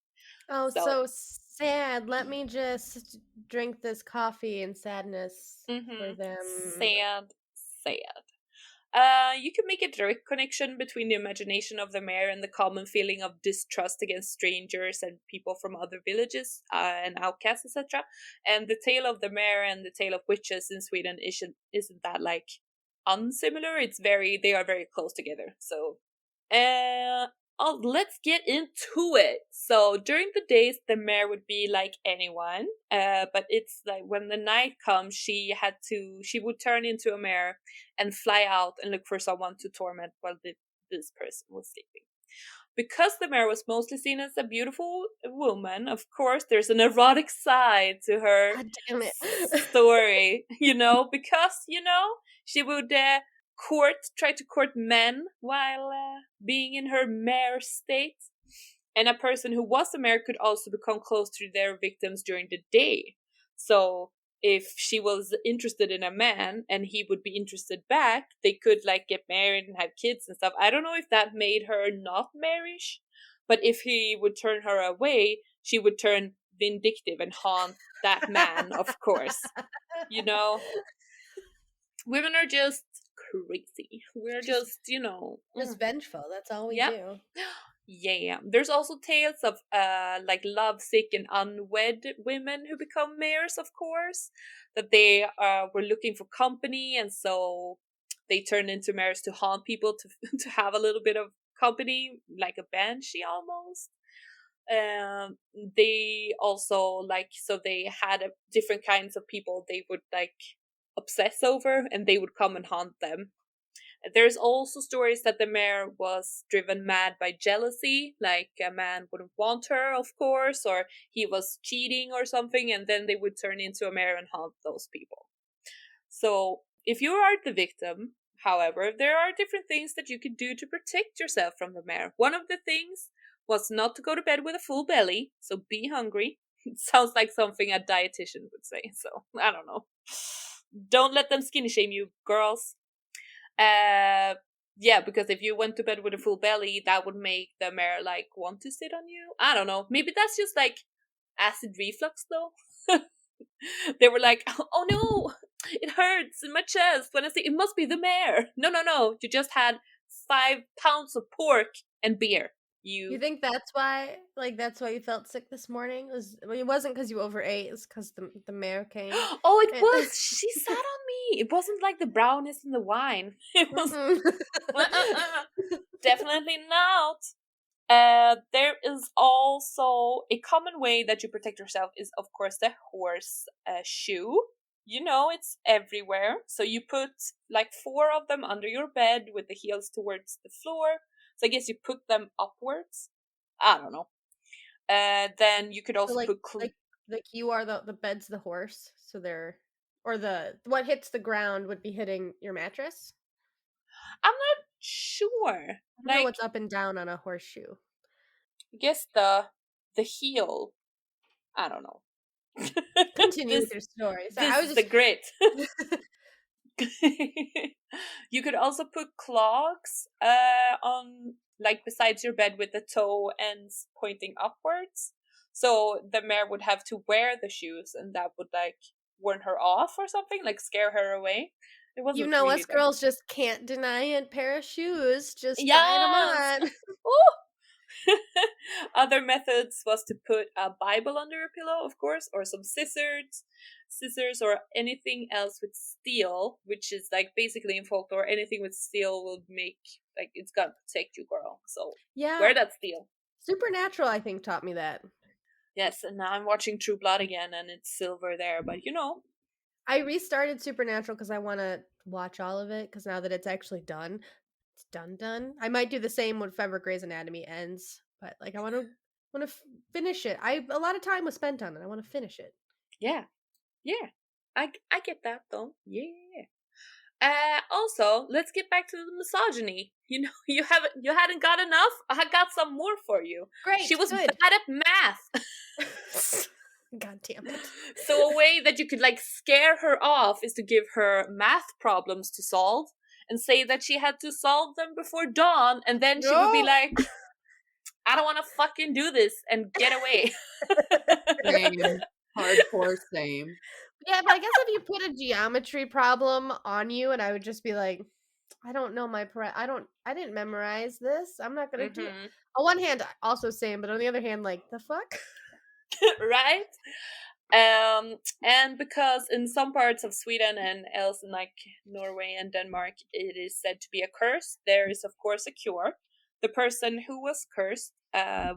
Oh, So, so sad. Let me just drink this coffee in sadness for them. sad, sad. You can make a direct connection between the imagination of the mayor and the common feeling of distrust against strangers and people from other villages and outcasts, etc. And the tale of the mayor and the tale of witches in Sweden isn't that like unsimilar. They are very close together. So, let's get into it. So during the days, the mayor would be like anyone, but it's like when the night comes, she would turn into a mayor and fly out and look for someone to torment while this person was sleeping. Because the mayor was mostly seen as a beautiful woman, of course, there's an erotic side to her God damn it. story, because, she would try to court men while being in her mayor state. And a person who was a mayor could also become close to their victims during the day. So if she was interested in a man and he would be interested back, they could like get married and have kids and stuff. I don't know if that made her not marish, but if he would turn her away, she would turn vindictive and haunt that man, of course. Women are just crazy. We're just, Just vengeful. That's all we Yep. do. Yeah. There's also tales of like lovesick and unwed women who become mayors, of course, that they were looking for company, and so they turned into mayors to haunt people to to have a little bit of company, like a banshee almost. They also they had different kinds of people they would like obsess over, and they would come and haunt them. There's also stories that the mayor was driven mad by jealousy, like a man wouldn't want her, of course, or he was cheating or something, and then they would turn into a mayor and haunt those people. So, if you are the victim, however, there are different things that you can do to protect yourself from the mayor. One of the things was not to go to bed with a full belly, so be hungry. It sounds like something a dietitian would say, so I don't know. Don't let them skinny shame you, girls. Yeah, because if you went to bed with a full belly, that would make the mayor like want to sit on you. I don't know. Maybe that's just like acid reflux though. They were like, oh no, it hurts in my chest when I say it must be the mayor. No. You just had 5 pounds of pork and beer. You think that's why you felt sick this morning? It wasn't because you overate, it's because the mayor came. Oh, it was. She sat on me. It wasn't like the brownies and the wine. It was definitely not. There is also a common way that you protect yourself is, of course, the horse shoe. It's everywhere. So you put like 4 of them under your bed with the heels towards the floor. So I guess you put them upwards. I don't know. Then you could also so put like you are the bed's the horse, so what hits the ground would be hitting your mattress. I'm not sure. I don't know what's up and down on a horseshoe. I guess the heel. I don't know. Continue with your story. So This is the grit. You could also put clogs on like besides your bed with the toe ends pointing upwards. So the mayor would have to wear the shoes, and that would like warn her off or something, like scare her away. It wasn't really us girls just can't deny a pair of shoes. Just yes! trying them on. Ooh! Other methods was to put a Bible under your pillow, of course, or some scissors, or anything else with steel, which is like basically in folklore, anything with steel will make, like, it's gonna protect you, girl. So Yeah, wear that steel. Supernatural, I think, taught me that. Yes, and now I'm watching True Blood again, and it's silver there, but you know. I restarted Supernatural because I want to watch all of it, because now that it's actually done, it's done. I might do the same when ever Grey's Anatomy ends, but like I want to finish it. A lot of time was spent on it. I want to finish it. Yeah, yeah, I get that though. Yeah. Also, let's get back to the misogyny. You know, you hadn't got enough. I got some more for you. Great, She was good. bad at math. God damn it. So a way that you could like scare her off is to give her math problems to solve and say that she had to solve them before dawn, and then she would be No. like, I don't want to fucking do this, and get away. Same. Hardcore same. Yeah, but I guess if you put a geometry problem on you, and I would just be like, I don't know I didn't memorize this. I'm not gonna do it. Mhm. On one hand, also same, but on the other hand, like, the fuck? Right? And because in some parts of Sweden and else in like Norway and Denmark, it is said to be a curse, there is of course a cure. The person who was cursed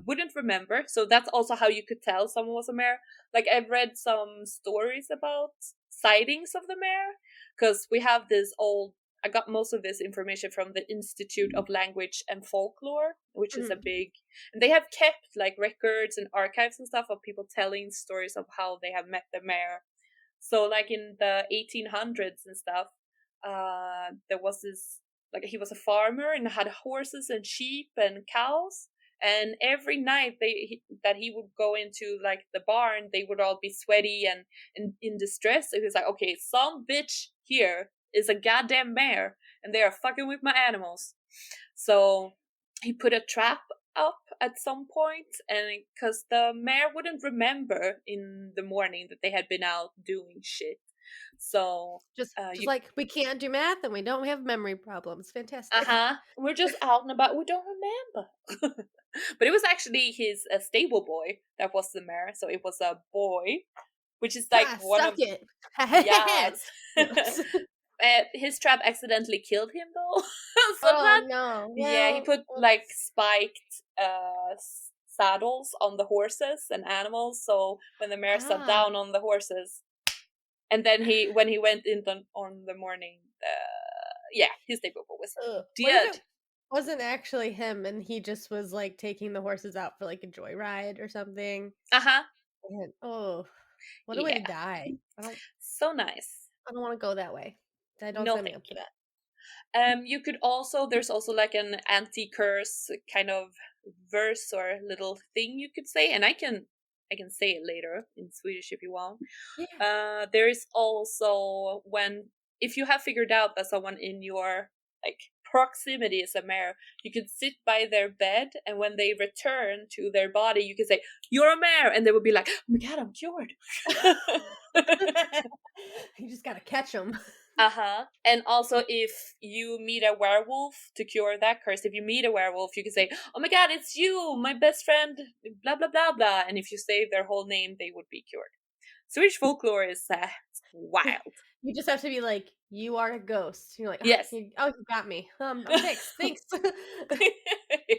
wouldn't remember, so that's also how you could tell someone was a mare. Like, I've read some stories about sightings of the mare, because we have this old, I got most of this information from the Institute of Language and Folklore, which is a big, and they have kept like records and archives and stuff of people telling stories of how they have met the mare. So like in the 1800s and stuff, there was this, like, he was a farmer and had horses and sheep and cows, and every night that he would go into like the barn, they would all be sweaty and in distress. So he was like, okay, some bitch here is a goddamn mare, and they are fucking with my animals. So he put a trap up at some point, and because the mare wouldn't remember in the morning that they had been out doing shit. So Just like, we can't do math and we don't have memory problems. Fantastic. we're just out and about, we don't remember. But it was actually his stable boy that was the mare, so it was a boy, which is like one suck of it. yes. Yes. His trap accidentally killed him though. So Oh that, no. yeah, he put like spiked saddles on the horses and animals, so when the mare sat down on the horses, and then when he went in on the morning, his stable boy was dead. Wasn't actually him, and he just was like taking the horses out for like a joyride or something. And, what a way to die. So nice. I don't want to go that way. I don't No, sign me thank up for that. You could also, there's also like an anti-curse kind of verse or little thing you could say, and I can say it later in Swedish if you want. Yeah. There is also, if you have figured out that someone in your like proximity is a mare, you could sit by their bed, and when they return to their body, you can say, "You're a mare," and they would be like, "Oh my god, I'm cured." You just gotta catch them. And also, if you meet a werewolf, to cure that curse, if you meet a werewolf, you can say, "Oh my god, it's you, my best friend, blah blah blah blah," and if you say their whole name, they would be cured. Swedish folklore is wild. You just have to be like, "You are a ghost." You're like, Yes. you got me. I'm fixed. Thanks.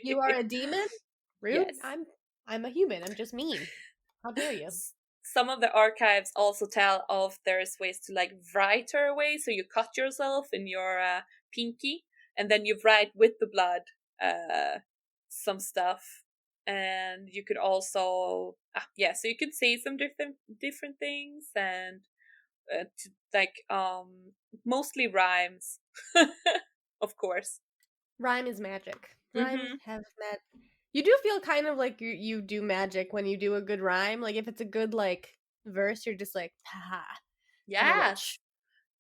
You are a demon? Rude. Yes. I'm a human. I'm just mean. How dare you? Some of the archives also tell of there's ways to like write her away. So you cut yourself in your pinky, and then you write with the blood some stuff. And you could also so you could say some different things, and mostly rhymes, of course. Rhyme is magic. Rhymes have you do feel kind of like you do magic when you do a good rhyme. Like, if it's a good like verse, you're just like, haha. Yes.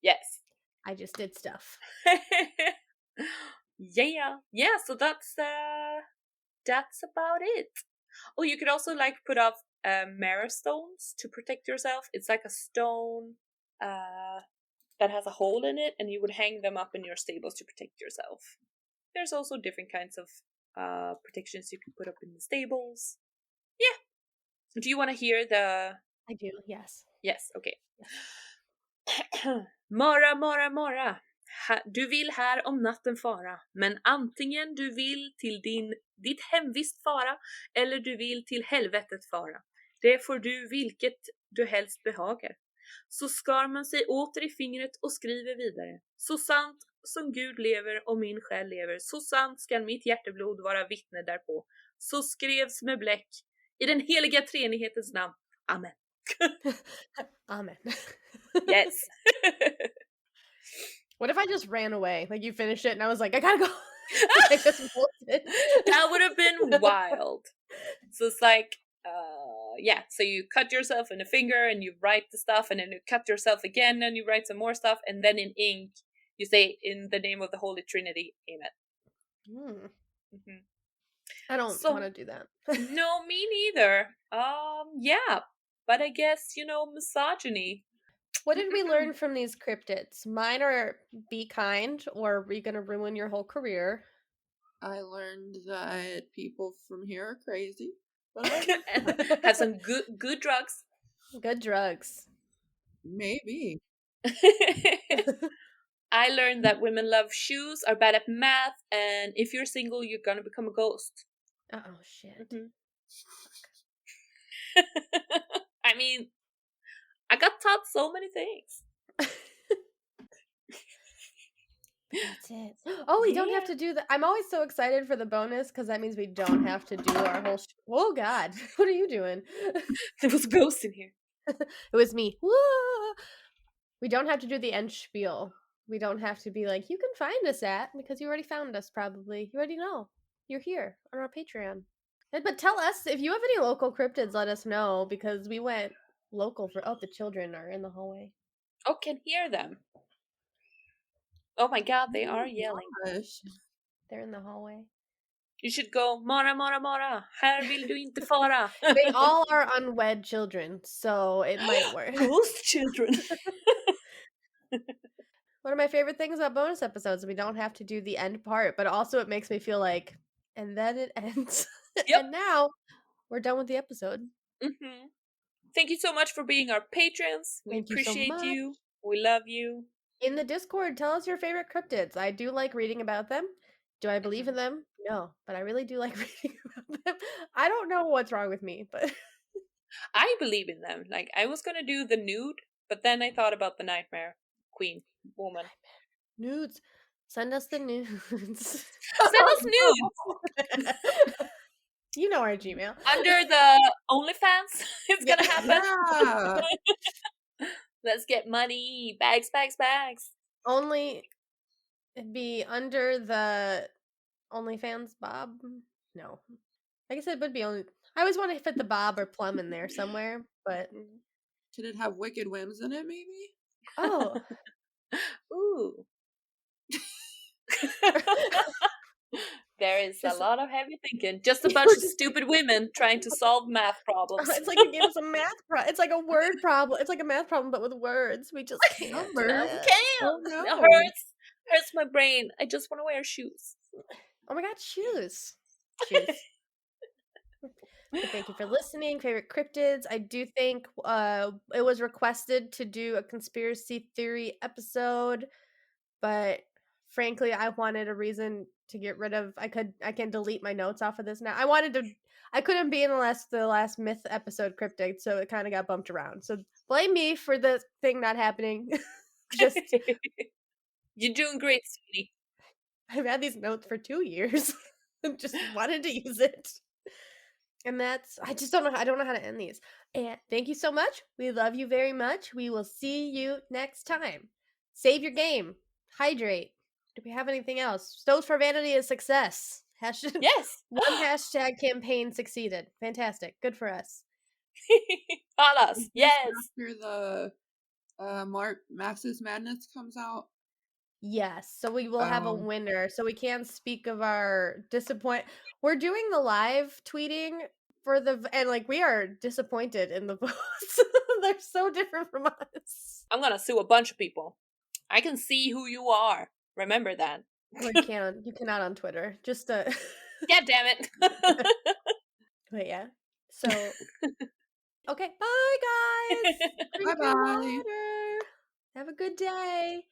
Yes. I just did stuff. Yeah, so that's about it. Oh, you could also like put up mare stones to protect yourself. It's like a stone that has a hole in it, and you would hang them up in your stables to protect yourself. There's also different kinds of protections you can put up in the stables. Yeah. Do you want to hear the... I do, yes. Yes, okay. Mara, Mara, Mara. Du vill här om natten fara, men antingen du vill till ditt hemvist fara, eller du vill till helvetet fara. Det får du vilket du helst behagar. Så skar man sig åter i fingret och skriver vidare. Så sant som Gud lever och min själ lever, så sant skall mitt hjärteblod vara vittne därpå. Så skrevs med bläck i den heliga treenighetens namn. Amen. Amen. Yes. What if I just ran away? Like you finished it and I was like, I gotta go. I just bolted. That would have been wild. So it's like, yeah, so you cut yourself in the finger and you write the stuff, and then you cut yourself again and you write some more stuff, and then in ink you say, in the name of the Holy Trinity, Amen. Mm-hmm. I don't want to do that. No, me neither. Yeah, but I guess, misogyny. What did we learn from these cryptids? Mine are be kind, or are you going to ruin your whole career? I learned that people from here are crazy. But have some good drugs. Good drugs. Maybe. I learned that women love shoes, are bad at math, and if you're single, you're gonna become a ghost. Oh shit. Mm-hmm. I mean, I got taught so many things. That's it. Oh, we don't have to do that. I'm always so excited for the bonus because that means we don't have to do our whole. Oh God, what are you doing? There was a ghost in here. It was me. Woo! We don't have to do the end spiel. We don't have to be like, you can find us at, because you already found us probably. You already know. You're here on our Patreon. But tell us, if you have any local cryptids, let us know, because we went local for... Oh, the children are in the hallway. Oh, can hear them. Oh my God, they are yelling. Gosh. They're in the hallway. You should go, Mara, Mara, Mara. Här vill du inte fara. They all are unwed children, so it might work. Ghost children. One of my favorite things about bonus episodes, we don't have to do the end part, but also it makes me feel like, and then it ends. Yep. And now we're done with the episode. Mm-hmm. Thank you so much for being our patrons. We appreciate you. We love you. In the Discord, tell us your favorite cryptids. I do like reading about them. Do I believe in them? No, but I really do like reading about them. I don't know what's wrong with me, but I believe in them. Like, I was gonna do the nude, but then I thought about the nightmare queen woman. Nudes. Send us the nudes. Send us nudes. You know our Gmail. Under the OnlyFans, it's gonna happen. Yeah. Let's get money. Bags, bags, bags. Only it'd be under the OnlyFans Bob. No. I guess it would be only... I always want to fit the Bob or Plum in there somewhere, but... Could it have Wicked Whims in it, maybe? Oh. Ooh. There is a lot of heavy thinking. Just a bunch of stupid women trying to solve math problems. It's like a game of some math it's like a word problem. It's like a math problem, but with words. We just can't. Oh, no. It hurts my brain. I just want to wear shoes. Oh my God, shoes. Shoes. Thank you for listening. Favorite cryptids. I do think it was requested to do a conspiracy theory episode, but frankly, I wanted a reason to get rid of... I can delete my notes off of this now. I couldn't be in the last myth episode cryptid, so it kind of got bumped around. So blame me for the thing not happening. Just you're doing great, sweetie. I've had these notes for 2 years. Just wanted to use it. And I just don't know. I don't know how to end these. And thank you so much. We love you very much. We will see you next time. Save your game. Hydrate. Do we have anything else? Stoves for Vanity is success. Yes. One hashtag campaign succeeded. Fantastic. Good for us. On us. Yes. After the Max's Madness comes out. Yes. So we will have a winner. So we can speak of our disappointment. We're doing the live tweeting and we are disappointed in the votes. They're so different from us. I'm gonna sue a bunch of people. I can see who you are. Remember that. Well, you cannot on Twitter. Just God damn it. But yeah. So okay, bye guys. Drink your Bye-bye. water. Have a good day.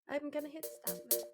I'm gonna hit stop now.